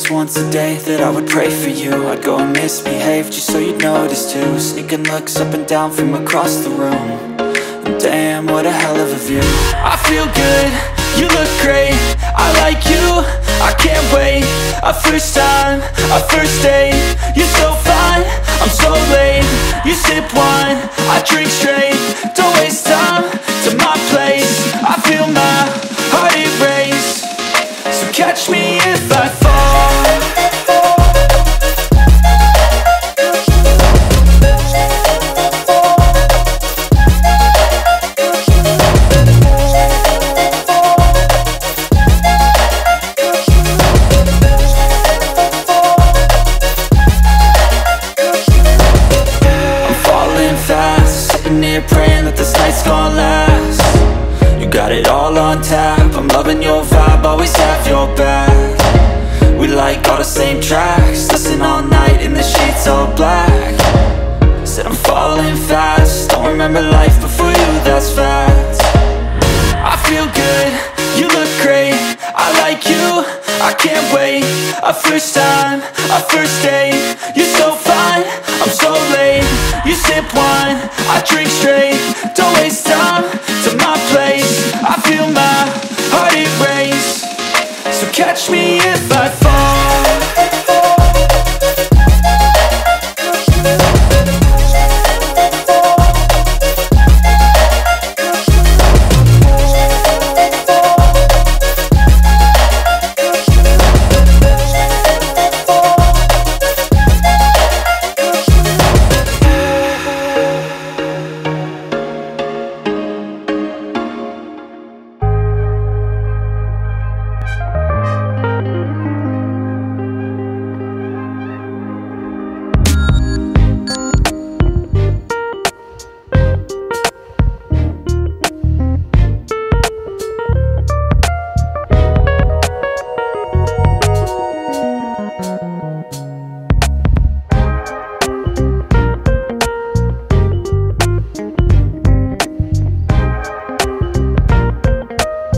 least once a day that I would pray for you. I'd go and misbehave just so you'd notice too. Sneaking looks up and down from across the room. And damn, what a hell of a view. I feel good, you look great, I like you, I can't wait. A first time, a first date, you're so fine, I'm so late. You sip wine, I drink straight, don't waste time to my place. I feel my heart erase, so catch me if I fall. Praying that this night's gonna last. You got it all on tap, I'm loving your vibe, always have your back. We like all the same tracks, listen all night in the sheets all black. Said I'm falling fast, don't remember life before you, that's fact. I feel good, you look great, I like you, I can't wait. A first time, a first date, you're so fine, I'm so late. You sip wine, I drink straight, don't waste time to my place. I feel my heart erase, so catch me if I fall.